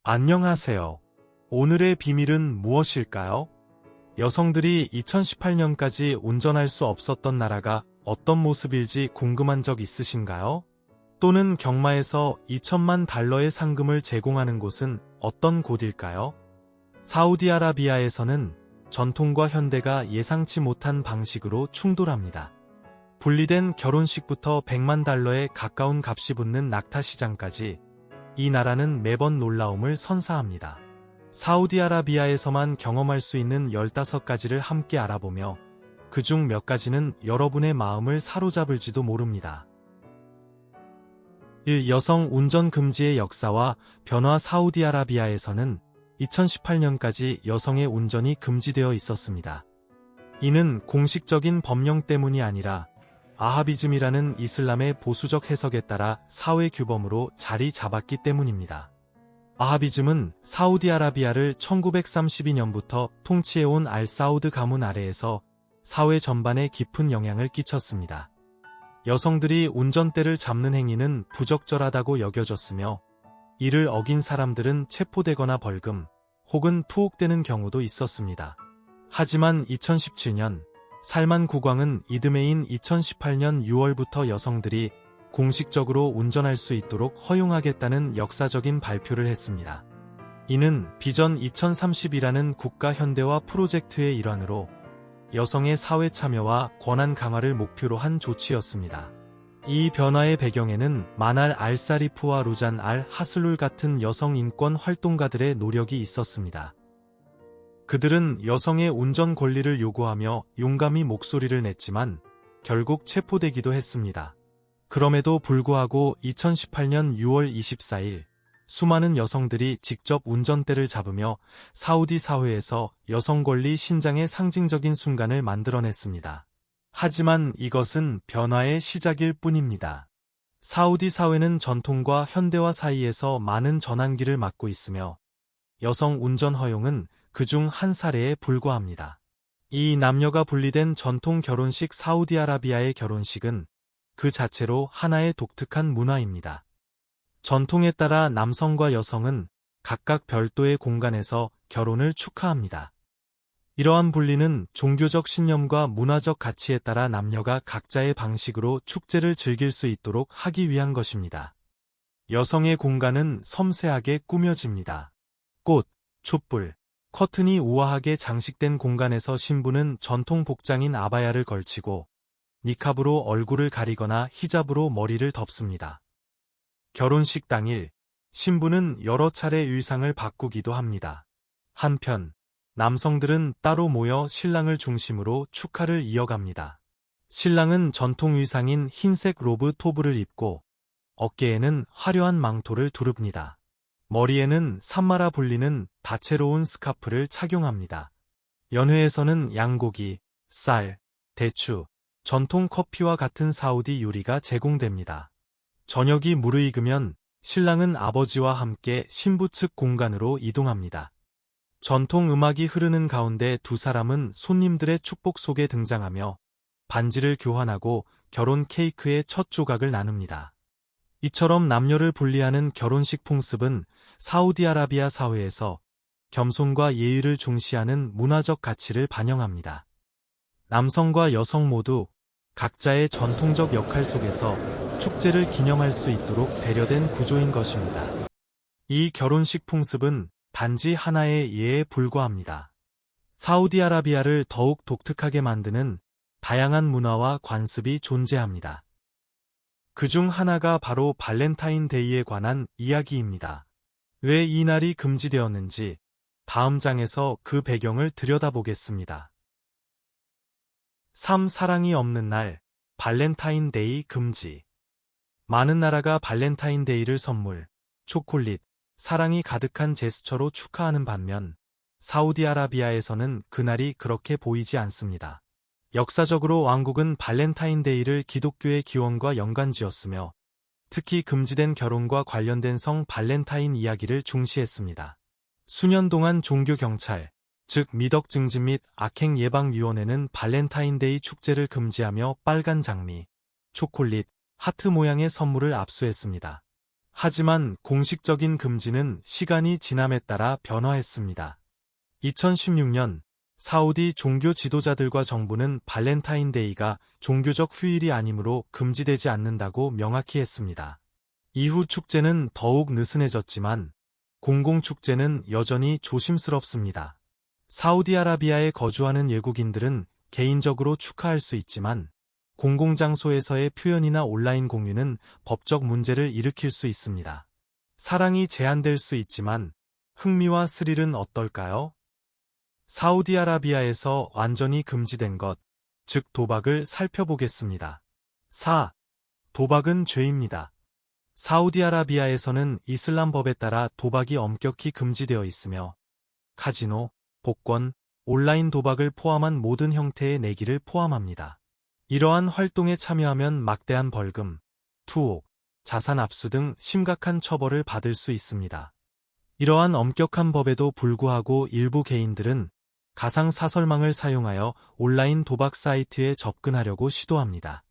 안녕하세요. 오늘의 비밀은 무엇일까요? 여성들이 2018년까지 운전할 수 없었던 나라가 어떤 모습일지 궁금한 적 있으신가요? 또는 경마에서 2천만 달러의 상금을 제공하는 곳은 어떤 곳일까요? 사우디아라비아에서는 전통과 현대가 예상치 못한 방식으로 충돌합니다. 분리된 결혼식부터 100만 달러에 가까운 값이 붙는 낙타 시장까지 이 나라는 매번 놀라움을 선사합니다. 사우디아라비아에서만 경험할 수 있는 15가지를 함께 알아보며 그중 몇 가지는 여러분의 마음을 사로잡을지도 모릅니다. 1. 여성 운전 금지의 역사와 변화. 사우디아라비아에서는 2018년까지 여성의 운전이 금지되어 있었습니다. 이는 공식적인 법령 때문이 아니라 아하비즘이라는 이슬람의 보수적 해석에 따라 사회 규범으로 자리 잡았기 때문입니다. 아하비즘은 사우디아라비아를 1932년부터 통치해온 알사우드 가문 아래에서 사회 전반에 깊은 영향을 끼쳤습니다. 여성들이 운전대를 잡는 행위는 부적절하다고 여겨졌으며 이를 어긴 사람들은 체포되거나 벌금 혹은 투옥되는 경우도 있었습니다. 하지만 2017년 살만 국왕은 이듬해인 2018년 6월부터 여성들이 공식적으로 운전할 수 있도록 허용하겠다는 역사적인 발표를 했습니다. 이는 비전 2030이라는 국가 현대화 프로젝트의 일환으로 여성의 사회 참여와 권한 강화를 목표로 한 조치였습니다. 이 변화의 배경에는 마날 알사리프와 루잔 알 하슬룰 같은 여성 인권 활동가들의 노력이 있었습니다. 그들은 여성의 운전 권리를 요구하며 용감히 목소리를 냈지만 결국 체포되기도 했습니다. 그럼에도 불구하고 2018년 6월 24일 수많은 여성들이 직접 운전대를 잡으며 사우디 사회에서 여성 권리 신장의 상징적인 순간을 만들어냈습니다. 하지만 이것은 변화의 시작일 뿐입니다. 사우디 사회는 전통과 현대화 사이에서 많은 전환기를 맞고 있으며 여성 운전 허용은 그중 한 사례에 불과합니다. 이 남녀가 분리된 전통 결혼식. 사우디아라비아의 결혼식은 그 자체로 하나의 독특한 문화입니다. 전통에 따라 남성과 여성은 각각 별도의 공간에서 결혼을 축하합니다. 이러한 분리는 종교적 신념과 문화적 가치에 따라 남녀가 각자의 방식으로 축제를 즐길 수 있도록 하기 위한 것입니다. 여성의 공간은 섬세하게 꾸며집니다. 꽃, 촛불, 커튼이 우아하게 장식된 공간에서 신부는 전통 복장인 아바야를 걸치고 니캅으로 얼굴을 가리거나 히잡으로 머리를 덮습니다. 결혼식 당일 신부는 여러 차례 의상을 바꾸기도 합니다. 한편 남성들은 따로 모여 신랑을 중심으로 축하를 이어갑니다. 신랑은 전통 의상인 흰색 로브 토브를 입고 어깨에는 화려한 망토를 두릅니다. 머리에는 산마라 불리는 다채로운 스카프를 착용합니다. 연회에서는 양고기, 쌀, 대추, 전통 커피와 같은 사우디 요리가 제공됩니다. 저녁이 무르익으면 신랑은 아버지와 함께 신부 측 공간으로 이동합니다. 전통 음악이 흐르는 가운데 두 사람은 손님들의 축복 속에 등장하며 반지를 교환하고 결혼 케이크의 첫 조각을 나눕니다. 이처럼 남녀를 분리하는 결혼식 풍습은 사우디아라비아 사회에서 겸손과 예의를 중시하는 문화적 가치를 반영합니다. 남성과 여성 모두 각자의 전통적 역할 속에서 축제를 기념할 수 있도록 배려된 구조인 것입니다. 이 결혼식 풍습은 단지 하나의 예에 불과합니다. 사우디아라비아를 더욱 독특하게 만드는 다양한 문화와 관습이 존재합니다. 그중 하나가 바로 발렌타인데이에 관한 이야기입니다. 왜 이 날이 금지되었는지 다음 장에서 그 배경을 들여다보겠습니다. 3. 사랑이 없는 날, 발렌타인데이 금지. 많은 나라가 발렌타인데이를 선물, 초콜릿, 사랑이 가득한 제스처로 축하하는 반면 사우디아라비아에서는 그날이 그렇게 보이지 않습니다. 역사적으로 왕국은 발렌타인데이를 기독교의 기원과 연관지었으며 특히 금지된 결혼과 관련된 성 발렌타인 이야기를 중시했습니다. 수년 동안 종교 경찰, 즉 미덕 증진 및 악행 예방위원회는 발렌타인데이 축제를 금지하며 빨간 장미, 초콜릿, 하트 모양의 선물을 압수했습니다. 하지만 공식적인 금지는 시간이 지남에 따라 변화했습니다. 2016년 사우디 종교 지도자들과 정부는 발렌타인데이가 종교적 휴일이 아니므로 금지되지 않는다고 명확히 했습니다. 이후 축제는 더욱 느슨해졌지만 공공축제는 여전히 조심스럽습니다. 사우디아라비아에 거주하는 외국인들은 개인적으로 축하할 수 있지만 공공장소에서의 표현이나 온라인 공유는 법적 문제를 일으킬 수 있습니다. 사랑이 제한될 수 있지만 흥미와 스릴은 어떨까요? 사우디아라비아에서 완전히 금지된 것, 즉 도박을 살펴보겠습니다. 4. 도박은 죄입니다. 사우디아라비아에서는 이슬람 법에 따라 도박이 엄격히 금지되어 있으며 카지노, 복권, 온라인 도박을 포함한 모든 형태의 내기를 포함합니다. 이러한 활동에 참여하면 막대한 벌금, 투옥, 자산 압수 등 심각한 처벌을 받을 수 있습니다. 이러한 엄격한 법에도 불구하고 일부 개인들은 가상 사설망을 사용하여 온라인 도박 사이트에 접근하려고 시도합니다.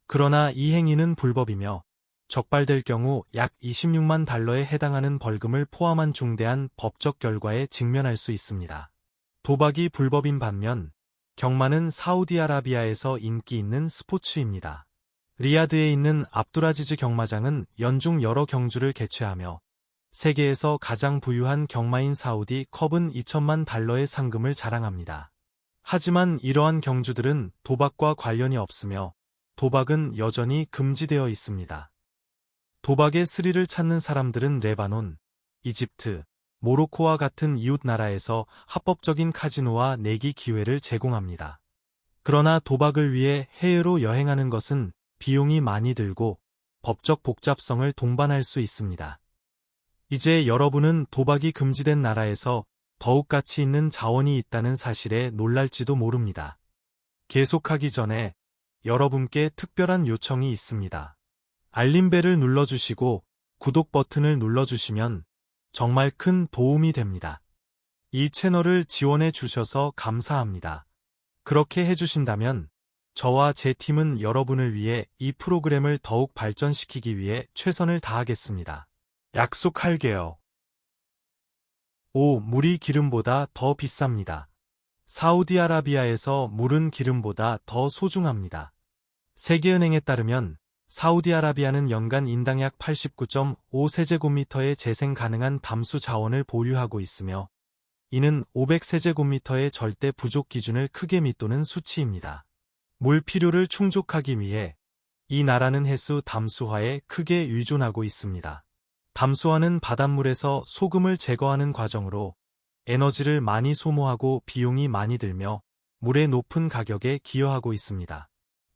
그러나 이 행위는 불법이며 적발될 경우 약 26만 달러에 해당하는 벌금을 포함한 중대한 법적 결과에 직면할 수 있습니다. 도박이 불법인 반면 경마는 사우디아라비아에서 인기 있는 스포츠입니다. 리야드에 있는 압두라지즈 경마장은 연중 여러 경주를 개최하며 세계에서 가장 부유한 경마인 사우디 컵은 2천만 달러의 상금을 자랑합니다. 하지만 이러한 경주들은 도박과 관련이 없으며 도박은 여전히 금지되어 있습니다. 도박의 스릴을 찾는 사람들은 레바논, 이집트, 모로코와 같은 이웃 나라에서 합법적인 카지노와 내기 기회를 제공합니다. 그러나 도박을 위해 해외로 여행하는 것은 비용이 많이 들고 법적 복잡성을 동반할 수 있습니다. 이제 여러분은 도박이 금지된 나라에서 더욱 가치 있는 자원이 있다는 사실에 놀랄지도 모릅니다. 계속하기 전에 여러분께 특별한 요청이 있습니다. 알림벨을 눌러주시고 구독 버튼을 눌러주시면 정말 큰 도움이 됩니다. 이 채널을 지원해 주셔서 감사합니다. 그렇게 해주신다면 저와 제 팀은 여러분을 위해 이 프로그램을 더욱 발전시키기 위해 최선을 다하겠습니다. 약속할게요. 5. 물이 기름보다 더 비쌉니다. 사우디아라비아에서 물은 기름보다 더 소중합니다. 세계은행에 따르면 사우디아라비아는 연간 인당 약 89.5세제곱미터의 재생 가능한 담수 자원을 보유하고 있으며 이는 500세제곱미터의 절대 부족 기준을 크게 밑도는 수치입니다. 물 필요를 충족하기 위해 이 나라는 해수 담수화에 크게 의존하고 있습니다. 담수화는 바닷물에서 소금을 제거하는 과정으로 에너지를 많이 소모하고 비용이 많이 들며 물의 높은 가격에 기여하고 있습니다.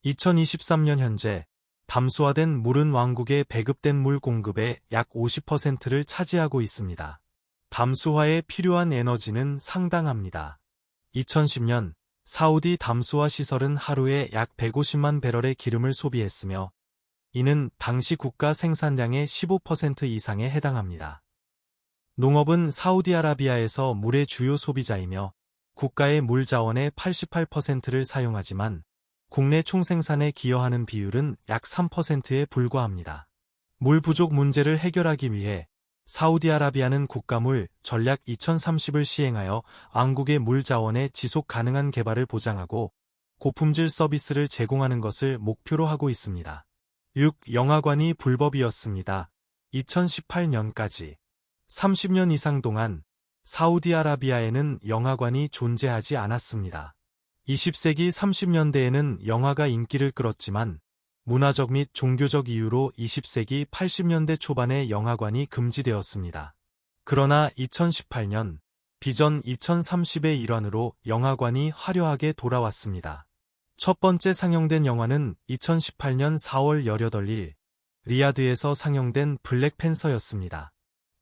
2023년 현재 담수화된 물은 왕국에 배급된 물 공급의 약 50%를 차지하고 있습니다. 담수화에 필요한 에너지는 상당합니다. 2010년 사우디 담수화 시설은 하루에 약 150만 배럴의 기름을 소비했으며 이는 당시 국가 생산량의 15% 이상에 해당합니다. 농업은 사우디아라비아에서 물의 주요 소비자이며 국가의 물 자원의 88%를 사용하지만 국내 총생산에 기여하는 비율은 약 3%에 불과합니다. 물 부족 문제를 해결하기 위해 사우디아라비아는 국가물 전략 2030을 시행하여 왕국의 물 자원의 지속 가능한 개발을 보장하고 고품질 서비스를 제공하는 것을 목표로 하고 있습니다. 6. 영화관이 불법이었습니다. 2018년까지 30년 이상 동안 사우디아라비아에는 영화관이 존재하지 않았습니다. 20세기 30년대에는 영화가 인기를 끌었지만 문화적 및 종교적 이유로 20세기 80년대 초반에 영화관이 금지되었습니다. 그러나 2018년 비전 2030의 일환으로 영화관이 화려하게 돌아왔습니다. 첫 번째 상영된 영화는 2018년 4월 18일 리야드에서 상영된 블랙팬서였습니다.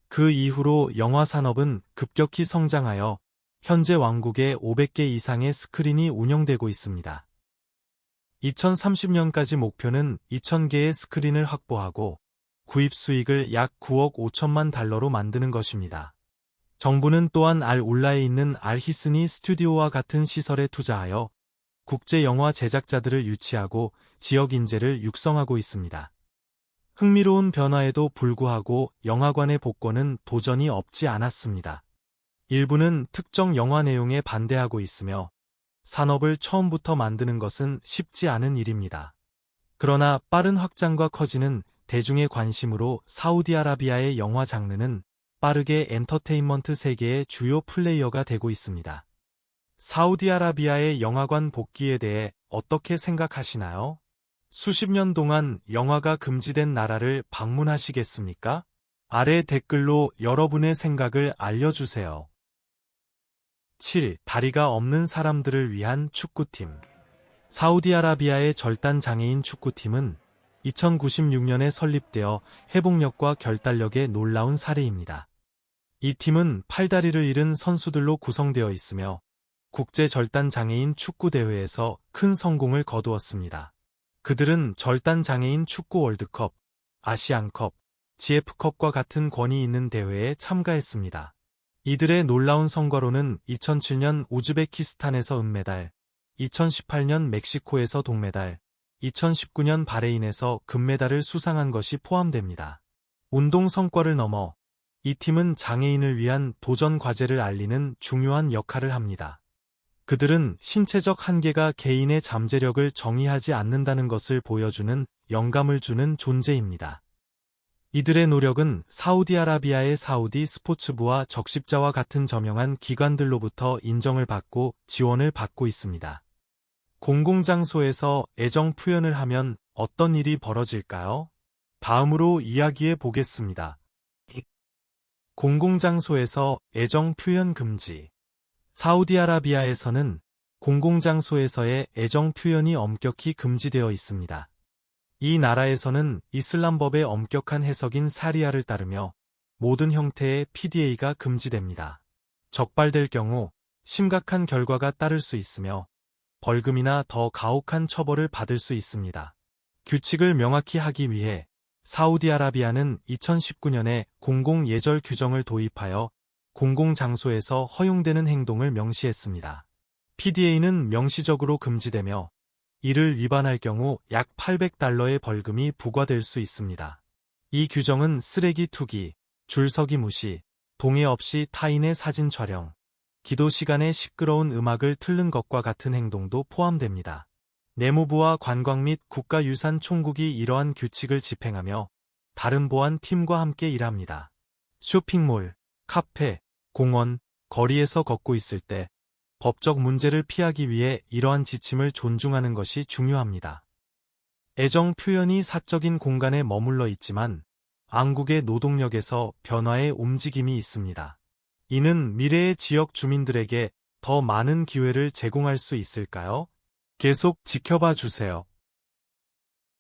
그 이후로 영화 산업은 급격히 성장하여 현재 왕국에 500개 이상의 스크린이 운영되고 있습니다. 2030년까지 목표는 2,000개의 스크린을 확보하고 구입 수익을 약 9억 5천만 달러로 만드는 것입니다. 정부는 또한 알-울라에 있는 알-히스니 스튜디오와 같은 시설에 투자하여 국제 영화 제작자들을 유치하고 지역 인재를 육성하고 있습니다. 흥미로운 변화에도 불구하고 영화관의 복권은 도전이 없지 않았습니다. 일부는 특정 영화 내용에 반대하고 있으며 산업을 처음부터 만드는 것은 쉽지 않은 일입니다. 그러나 빠른 확장과 커지는 대중의 관심으로 사우디아라비아의 영화 장르는 빠르게 엔터테인먼트 세계의 주요 플레이어가 되고 있습니다. 사우디아라비아의 영화관 복귀에 대해 어떻게 생각하시나요? 수십 년 동안 영화가 금지된 나라를 방문하시겠습니까? 아래 댓글로 여러분의 생각을 알려주세요. 7. 다리가 없는 사람들을 위한 축구팀. 사우디아라비아의 절단 장애인 축구팀은 2096년에 설립되어 회복력과 결단력의 놀라운 사례입니다. 이 팀은 팔다리를 잃은 선수들로 구성되어 있으며 국제 절단 장애인 축구 대회에서 큰 성공을 거두었습니다. 그들은 절단 장애인 축구 월드컵, 아시안컵, GF컵과 같은 권위 있는 대회에 참가했습니다. 이들의 놀라운 성과로는 2007년 우즈베키스탄에서 은메달, 2018년 멕시코에서 동메달, 2019년 바레인에서 금메달을 수상한 것이 포함됩니다. 운동 성과를 넘어 이 팀은 장애인을 위한 도전 과제를 알리는 중요한 역할을 합니다. 그들은 신체적 한계가 개인의 잠재력을 정의하지 않는다는 것을 보여주는 영감을 주는 존재입니다. 이들의 노력은 사우디아라비아의 사우디 스포츠부와 적십자와 같은 저명한 기관들로부터 인정을 받고 지원을 받고 있습니다. 공공장소에서 애정 표현을 하면 어떤 일이 벌어질까요? 다음으로 이야기해 보겠습니다. 공공장소에서 애정 표현 금지. 사우디아라비아에서는 공공장소에서의 애정 표현이 엄격히 금지되어 있습니다. 이 나라에서는 이슬람법의 엄격한 해석인 사리아를 따르며 모든 형태의 PDA가 금지됩니다. 적발될 경우 심각한 결과가 따를 수 있으며 벌금이나 더 가혹한 처벌을 받을 수 있습니다. 규칙을 명확히 하기 위해 사우디아라비아는 2019년에 공공예절 규정을 도입하여 공공장소에서 허용되는 행동을 명시했습니다. PDA는 명시적으로 금지되며 이를 위반할 경우 약 $800의 벌금이 부과될 수 있습니다. 이 규정은 쓰레기 투기, 줄서기 무시, 동의 없이 타인의 사진 촬영, 기도 시간에 시끄러운 음악을 틀는 것과 같은 행동도 포함됩니다. 내무부와 관광 및 국가유산 총국이 이러한 규칙을 집행하며 다른 보안 팀과 함께 일합니다. 쇼핑몰, 카페, 공원, 거리에서 걷고 있을 때 법적 문제를 피하기 위해 이러한 지침을 존중하는 것이 중요합니다. 애정 표현이 사적인 공간에 머물러 있지만 안국의 노동력에서 변화의 움직임이 있습니다. 이는 미래의 지역 주민들에게 더 많은 기회를 제공할 수 있을까요? 계속 지켜봐 주세요.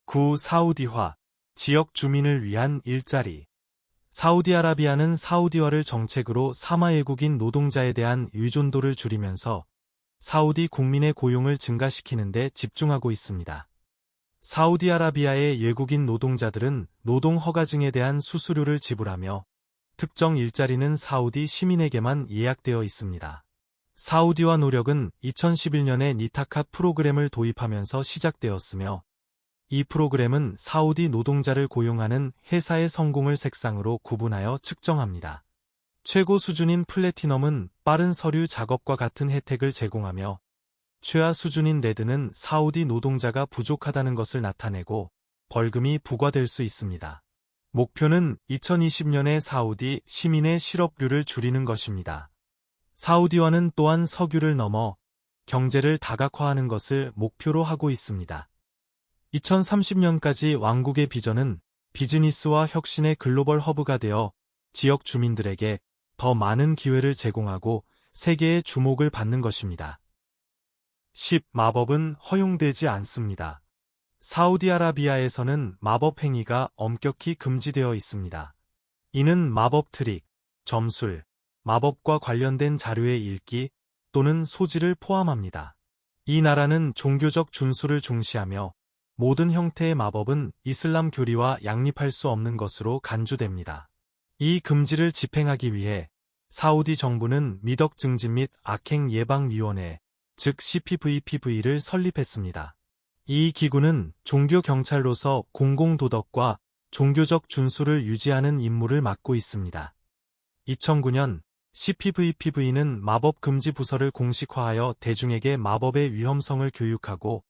9. 사우디화, 지역 주민을 위한 일자리. 사우디아라비아는 사우디화를 정책으로 사마외국인 노동자에 대한 의존도를 줄이면서 사우디 국민의 고용을 증가시키는 데 집중하고 있습니다. 사우디아라비아의 외국인 노동자들은 노동 허가증에 대한 수수료를 지불하며 특정 일자리는 사우디 시민에게만 예약되어 있습니다. 사우디화 노력은 2011년에 니타카 프로그램을 도입하면서 시작되었으며 이 프로그램은 사우디 노동자를 고용하는 회사의 성공을 색상으로 구분하여 측정합니다. 최고 수준인 플래티넘은 빠른 서류 작업과 같은 혜택을 제공하며 최하 수준인 레드는 사우디 노동자가 부족하다는 것을 나타내고 벌금이 부과될 수 있습니다. 목표는 2020년에 사우디 시민의 실업률을 줄이는 것입니다. 사우디화는 또한 석유를 넘어 경제를 다각화하는 것을 목표로 하고 있습니다. 2030년까지 왕국의 비전은 비즈니스와 혁신의 글로벌 허브가 되어 지역 주민들에게 더 많은 기회를 제공하고 세계의 주목을 받는 것입니다. 10. 마법은 허용되지 않습니다. 사우디아라비아에서는 마법 행위가 엄격히 금지되어 있습니다. 이는 마법 트릭, 점술, 마법과 관련된 자료의 읽기 또는 소지를 포함합니다. 이 나라는 종교적 준수를 중시하며 모든 형태의 마법은 이슬람 교리와 양립할 수 없는 것으로 간주됩니다. 이 금지를 집행하기 위해 사우디 정부는 미덕 증진 및 악행 예방위원회, 즉 CPVPV를 설립했습니다. 이 기구는 종교 경찰로서 공공도덕과 종교적 준수를 유지하는 임무를 맡고 있습니다. 2009년 CPVPV는 마법 금지 부서를 공식화하여 대중에게 마법의 위험성을 교육하고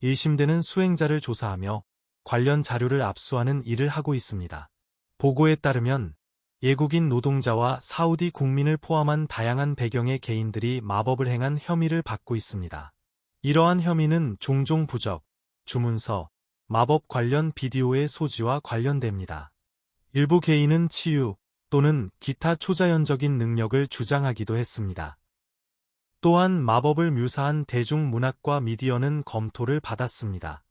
의심되는 수행자를 조사하며 관련 자료를 압수하는 일을 하고 있습니다. 보고에 따르면 외국인 노동자와 사우디 국민을 포함한 다양한 배경의 개인들이 마법을 행한 혐의를 받고 있습니다. 이러한 혐의는 종종 부적, 주문서, 마법 관련 비디오의 소지와 관련됩니다. 일부 개인은 치유 또는 기타 초자연적인 능력을 주장하기도 했습니다. 또한 마법을 묘사한 대중문학과 미디어는 검토를 받았습니다.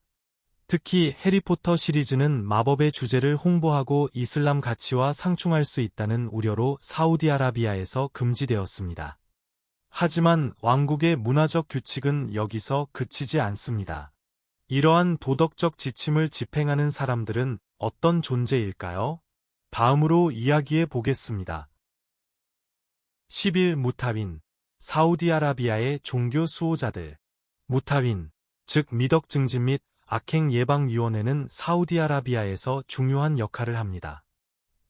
특히 해리포터 시리즈는 마법의 주제를 홍보하고 이슬람 가치와 상충할 수 있다는 우려로 사우디아라비아에서 금지되었습니다. 하지만 왕국의 문화적 규칙은 여기서 그치지 않습니다. 이러한 도덕적 지침을 집행하는 사람들은 어떤 존재일까요? 다음으로 이야기해 보겠습니다. 10일 무타윈, 사우디아라비아의 종교 수호자들. 무타윈, 즉 미덕 증진 및 악행 예방위원회는 사우디아라비아에서 중요한 역할을 합니다.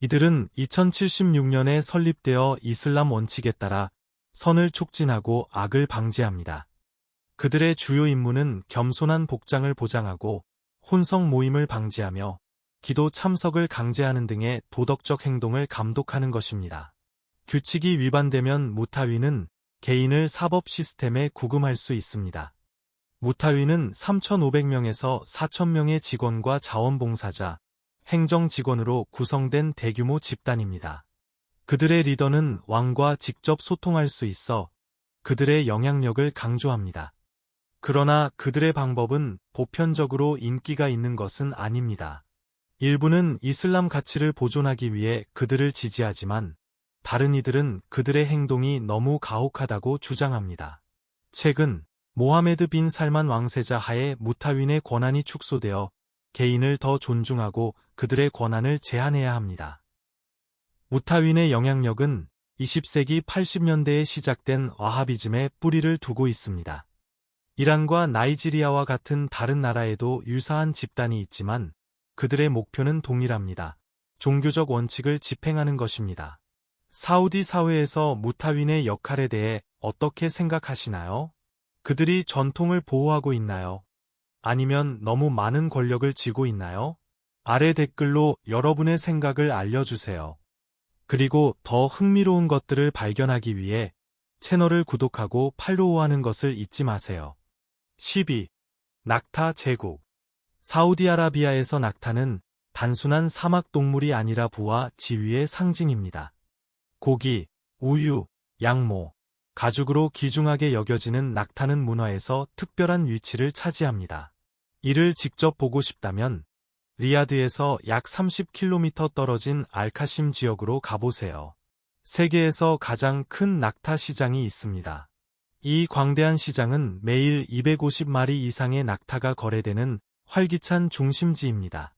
이들은 2076년에 설립되어 이슬람 원칙에 따라 선을 촉진하고 악을 방지합니다. 그들의 주요 임무는 겸손한 복장을 보장하고 혼성 모임을 방지하며 기도 참석을 강제하는 등의 도덕적 행동을 감독하는 것입니다. 규칙이 위반되면 무타윈은 개인을 사법 시스템에 구금할 수 있습니다. 무타윈은 3,500명에서 4,000명의 직원과 자원봉사자, 행정직원으로 구성된 대규모 집단입니다. 그들의 리더는 왕과 직접 소통할 수 있어 그들의 영향력을 강조합니다. 그러나 그들의 방법은 보편적으로 인기가 있는 것은 아닙니다. 일부는 이슬람 가치를 보존하기 위해 그들을 지지하지만 다른 이들은 그들의 행동이 너무 가혹하다고 주장합니다. 최근 모하메드 빈 살만 왕세자 하에 무타윈의 권한이 축소되어 개인을 더 존중하고 그들의 권한을 제한해야 합니다. 무타윈의 영향력은 20세기 80년대에 시작된 와하비즘에 뿌리를 두고 있습니다. 이란과 나이지리아와 같은 다른 나라에도 유사한 집단이 있지만 그들의 목표는 동일합니다. 종교적 원칙을 집행하는 것입니다. 사우디 사회에서 무타윈의 역할에 대해 어떻게 생각하시나요? 그들이 전통을 보호하고 있나요? 아니면 너무 많은 권력을 쥐고 있나요? 아래 댓글로 여러분의 생각을 알려주세요. 그리고 더 흥미로운 것들을 발견하기 위해 채널을 구독하고 팔로우하는 것을 잊지 마세요. 12. 낙타 제국. 사우디아라비아에서 낙타는 단순한 사막 동물이 아니라 부와 지위의 상징입니다. 고기, 우유, 양모, 가죽으로 귀중하게 여겨지는 낙타는 문화에서 특별한 위치를 차지합니다. 이를 직접 보고 싶다면 리야드에서 약 30km 떨어진 알카심 지역으로 가보세요. 세계에서 가장 큰 낙타 시장이 있습니다. 이 광대한 시장은 매일 250마리 이상의 낙타가 거래되는 활기찬 중심지입니다.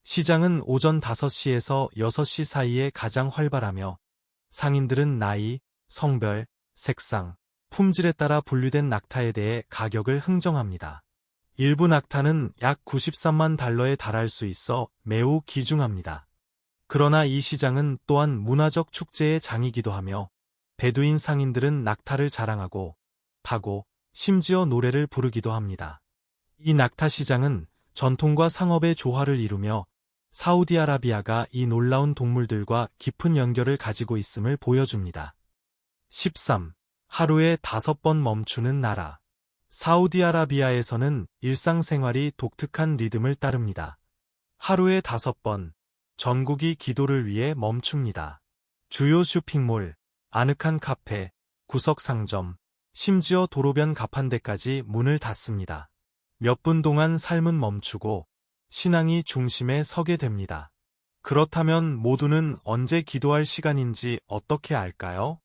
시장은 오전 5시에서 6시 사이에 가장 활발하며 상인들은 나이, 성별, 색상, 품질에 따라 분류된 낙타에 대해 가격을 흥정합니다. 일부 낙타는 약 93만 달러에 달할 수 있어 매우 귀중합니다. 그러나 이 시장은 또한 문화적 축제의 장이기도 하며 베두인 상인들은 낙타를 자랑하고 타고 심지어 노래를 부르기도 합니다. 이 낙타 시장은 전통과 상업의 조화를 이루며 사우디아라비아가 이 놀라운 동물들과 깊은 연결을 가지고 있음을 보여줍니다. 13. 하루에 5번 멈추는 나라. 사우디아라비아에서는 일상생활이 독특한 리듬을 따릅니다. 하루에 5번, 전국이 기도를 위해 멈춥니다. 주요 쇼핑몰, 아늑한 카페, 구석 상점, 심지어 도로변 가판대까지 문을 닫습니다. 몇 분 동안 삶은 멈추고 신앙이 중심에 서게 됩니다. 그렇다면 모두는 언제 기도할 시간인지 어떻게 알까요?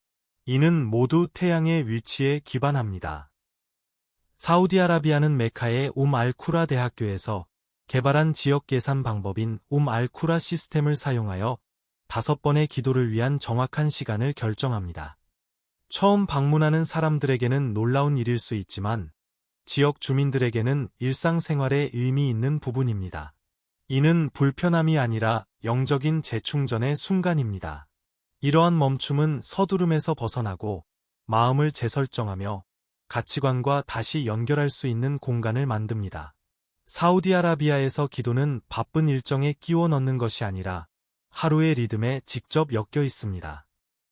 이는 모두 태양의 위치에 기반합니다. 사우디아라비아는 메카의 알쿠라 대학교에서 개발한 지역 계산 방법인 알쿠라 시스템을 사용하여 5번의 기도를 위한 정확한 시간을 결정합니다. 처음 방문하는 사람들에게는 놀라운 일일 수 있지만 지역 주민들에게는 일상생활에 의미 있는 부분입니다. 이는 불편함이 아니라 영적인 재충전의 순간입니다. 이러한 멈춤은 서두름에서 벗어나고 마음을 재설정하며 가치관과 다시 연결할 수 있는 공간을 만듭니다. 사우디아라비아에서 기도는 바쁜 일정에 끼워 넣는 것이 아니라 하루의 리듬에 직접 엮여 있습니다.